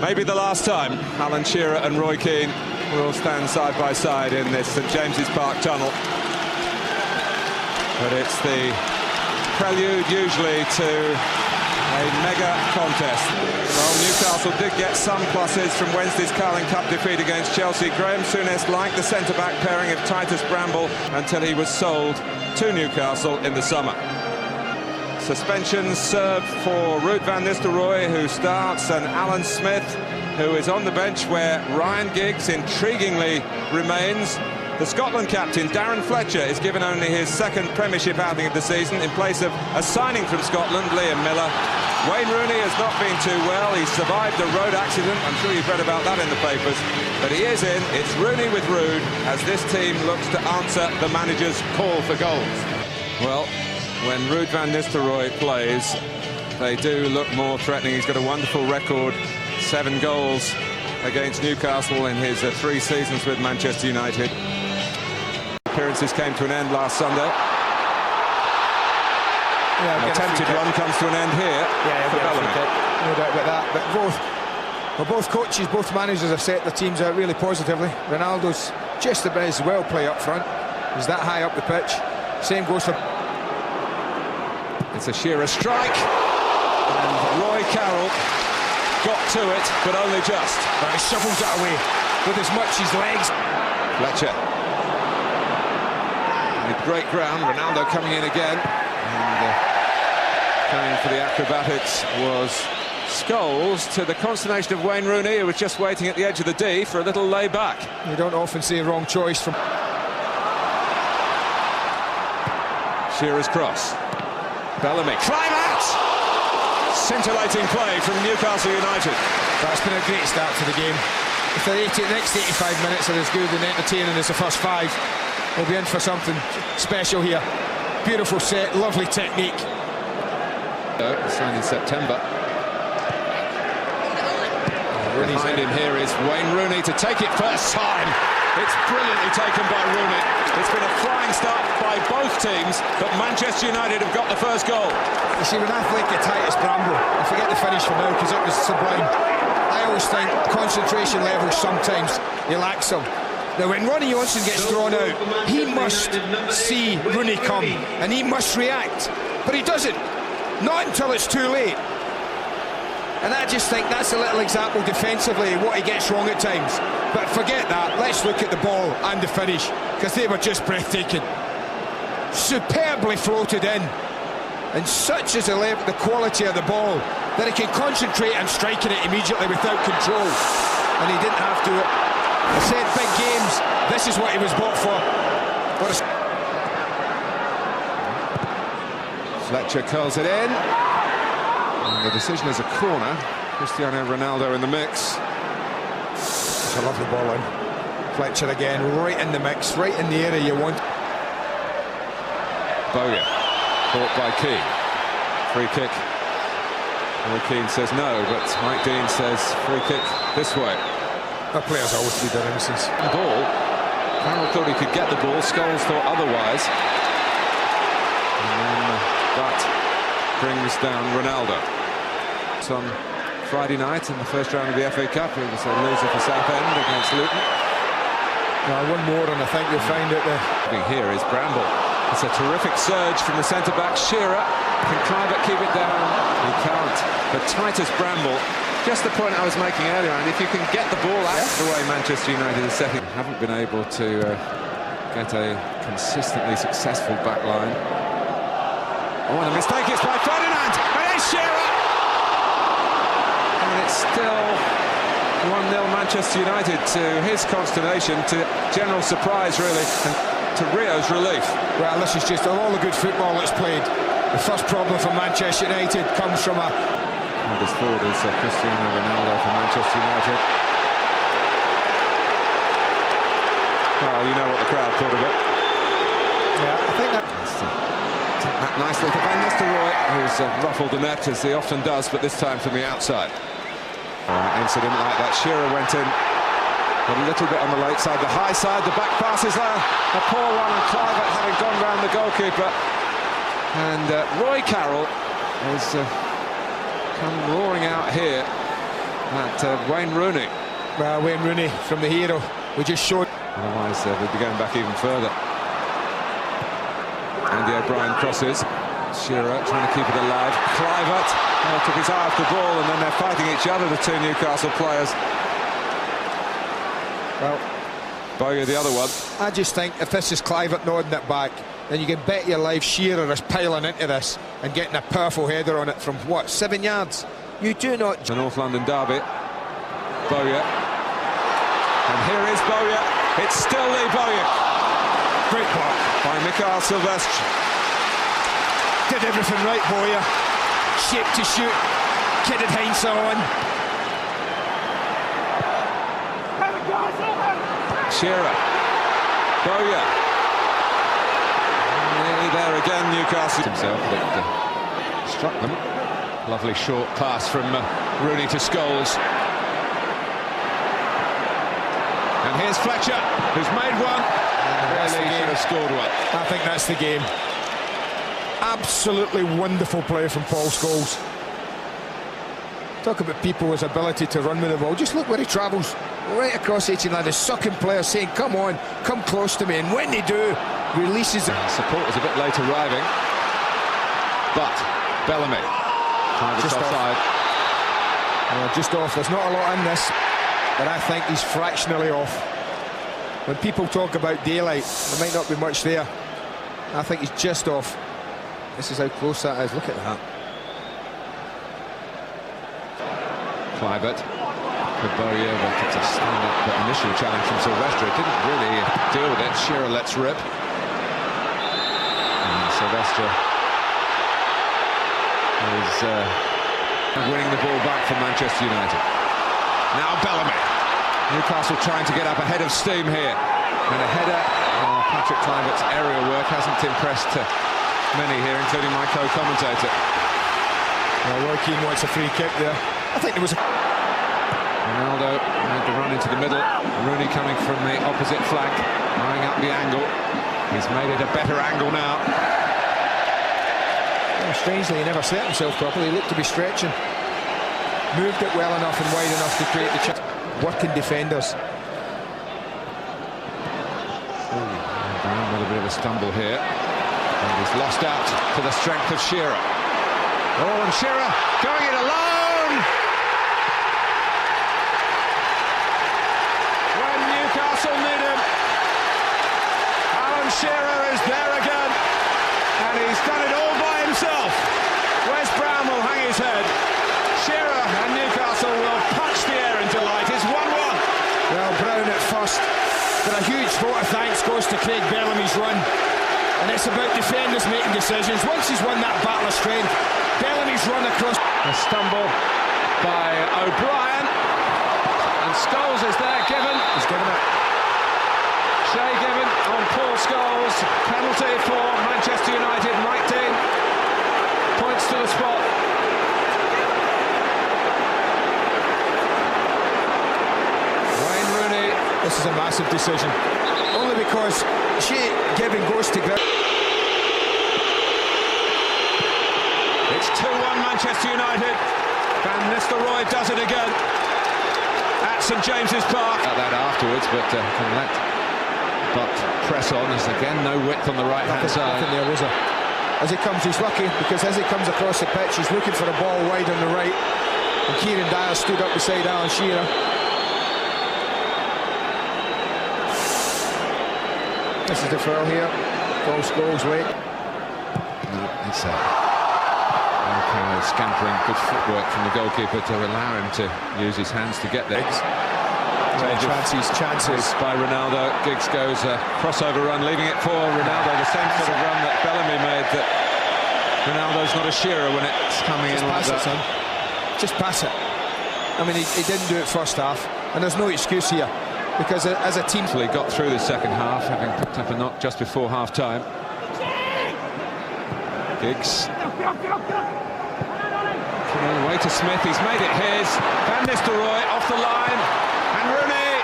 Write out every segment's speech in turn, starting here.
Maybe the last time Alan Shearer and Roy Keane will stand side by side in this St James's Park tunnel. But it's the prelude usually to a mega contest. Well, Newcastle did get some pluses from Wednesday's Carling Cup defeat against Chelsea. Graham Souness liked the centre-back pairing of Titus Bramble until he was sold to Newcastle in the summer. Suspensions served for Ruud van Nistelrooy, who starts, and Alan Smith, who is on the bench, where Ryan Giggs intriguingly remains. The Scotland captain, Darren Fletcher, is given only his second Premiership outing of the season in place of a signing from Scotland, Liam Miller. Wayne Rooney has not been too well. He survived a road accident. I'm sure you've read about that in the papers. But he is in. It's Rooney with Ruud as this team looks to answer the manager's call for goals. Well, when Ruud van Nistelrooy plays, they do look more threatening. He's got a wonderful record, 7 goals against Newcastle in his 3 seasons with Manchester United. Appearances came to an end last Sunday. Yeah, an attempted run comes to an end here. Yeah, no doubt about that. But both coaches, both managers have set their teams out really positively. Ronaldo's just about as well play up front. He's that high up the pitch. Same goes for... It's a Shearer strike, and Roy Carroll got to it, but only just. But he shovels it away with as much his legs. Fletcher. With great ground, Ronaldo coming in again. And going for the acrobatics was Scholes, to the consternation of Wayne Rooney, who was just waiting at the edge of the D for a little lay back. You don't often see a wrong choice from... Shearer's cross. Bellamy, climb out! Scintillating play from Newcastle United. That's been a great start to the game. If the next 85 minutes are as good and entertaining as the first 5, we'll be in for something special here. Beautiful set, lovely technique. Signed in September. Behind him here is Wayne Rooney to take it first time. It's brilliantly taken by Rooney. It's been a flying start by both teams, but Manchester United have got the first goal. You see, when athletes get Titus Bramble, I forget the finish for now because it was sublime. I always think concentration levels sometimes you lack some. Now, when Ronnie Johnson gets thrown out, he must see Rooney come and he must react, but he doesn't. Not until it's too late. And I just think that's a little example defensively what he gets wrong at times. But forget that, let's look at the ball and the finish, because they were just breathtaking. Superbly floated in, and such is the quality of the ball that he can concentrate on striking it immediately without control. And he didn't have to. I said big games, this is what he was bought for. Fletcher curls it in. And the decision is a corner. Cristiano Ronaldo in the mix. It's a lovely ball in. Fletcher again, right in the mix, right in the area you want. Bowyer, caught by Keane. Free kick. Roy Keane says no, but Mike Dean says free kick this way. The players always do their innocence. Ball. Carroll thought he could get the ball. Scholes thought otherwise. And then that brings down Ronaldo. On Friday night in the first round of the FA Cup, it was a loser for Southend against Luton. One more, and I think you'll find it there. Here is Bramble. It's a terrific surge from the centre-back. Shearer can Clive keep it down. He can't. But Titus Bramble, just the point I was making earlier, and if you can get the ball out the way Manchester United is setting, haven't been able to get a consistently successful back line. Oh, and a mistake is by Ferdinand, and it's Shearer! And it's still 1-0 Manchester United, to his consternation, to general surprise really, and to Rio's relief. Well, this is just all the good football that's played. The first problem for Manchester United comes from a... This forward is Cristiano Ronaldo for Manchester United. Well, you know what the crowd thought of it. Yeah, I think that... That nicely to Van Nistelrooy, who's ruffled the net as he often does, but this time from the outside. Incident like that, Shearer went in a little bit on the late side, the high side, the back pass is there, a poor one, and Clive having gone round the goalkeeper. And Roy Carroll has come roaring out here that Wayne Rooney. Well, Wayne Rooney from the hero, we just showed. Otherwise, they'd be going back even further. Andy O'Brien crosses. Shearer trying to keep it alive. Kluivert took his eye off the ball, and then they're fighting each other, the two Newcastle players. Well, Bowyer the other one. I just think if this is Kluivert nodding it back, then you can bet your life Shearer is piling into this and getting a powerful header on it from, what, 7 yards? You do not... The North London derby. Bowyer. And here is Bowyer. It's still Lee Bowyer. Great block by Mikhail Silvestre. Did everything right, Bowyer. Shape to shoot. Kidded Heinz on. Shearer. Bowyer. Nearly there again, Newcastle. Himself, but struck them. Lovely short pass from Rooney to Scholes. And here's Fletcher, who's made one. Really should have scored one. I think that's the game. Absolutely wonderful play from Paul Scholes. Talk about people's ability to run with the ball. Just look where he travels. Right across 18 line. The sucking player saying, come on, come close to me. And when they do, releases it. Support was a bit late arriving. But Bellamy. Just offside. Just off. There's not a lot in this, but I think he's fractionally off. When people talk about daylight, there might not be much there. I think he's just off. This is how close that is. Look at that. Kluivert. Good Bowyer, but it's a stand-up initial challenge from Silvestre. Didn't really deal with it. Shearer lets rip. And Silvestre is winning the ball back for Manchester United. Now Bellamy. Newcastle trying to get up ahead of steam here. And a header. Patrick Kluivert's aerial work hasn't impressed many here, including my co-commentator. Roy Keane wants a free kick there. I think there was a... Ronaldo made the run into the middle. Rooney coming from the opposite flank, eyeing up the angle. He's made it a better angle now. Well, strangely, he never set himself properly. He looked to be stretching. Moved it well enough and wide enough to create the chance. Working defenders. With a bit of a stumble here. And he's lost out to the strength of Shearer. Oh, and Shearer going it alone! When Newcastle need him, Alan Shearer is there again. And he's done it all by himself. Wes Brown will hang his head. Shearer and Newcastle will punch the air into light. It's 1-1. Well, Brown at first. But a huge vote of thanks goes to Craig Bellamy's run. And it's about defenders making decisions. Once he's won that battle of strength, Bellamy's run across. A stumble by O'Brien. And Scholes is there, given. He's given it. Shea given on Paul Scholes. Penalty for Manchester United. Mike Dean points to the spot. Wayne Rooney. This is a massive decision. Only because Shea Given goes to ground. It's 2-1 Manchester United. Van Nistelrooy does it again at St James's Park. That afterwards, but can let Butt press on. There's again no width on the right-hand side. There was as he comes, he's lucky because as he comes across the pitch, he's looking for a ball wide on the right. And Kieran Dyer stood up beside Alan Shearer. This is the foul here. Paul Scholes late. It's scampering, good footwork from the goalkeeper to allow him to use his hands to get there. Chances by Ronaldo. Giggs goes a crossover run, leaving it for Ronaldo. The same sort of run that Bellamy made. That Ronaldo's not a Shearer when it's coming in like that. Just pass it. I mean, he didn't do it first half, and there's no excuse here. Because as a team... He got through the second half, having picked up a knock just before half-time. Giggs. All the way to Smith, he's made it his. Van Nistelrooy off the line. And Rooney.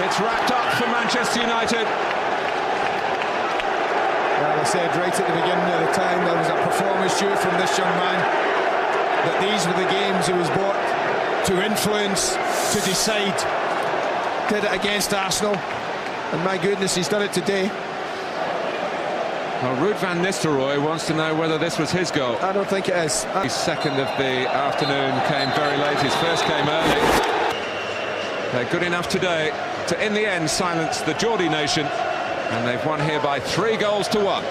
It's wrapped up for Manchester United. Well, I said right at the beginning of the time, there was a performance due from this young man. that these were the games he was bought to influence, to decide. Did it against Arsenal, and my goodness, he's done it today. Well, Ruud van Nistelrooy wants to know whether this was his goal. I don't think it is. His second of the afternoon came very late. His first came early. They're good enough today to, in the end, silence the Geordie nation. And they've won here by 3 goals to 1.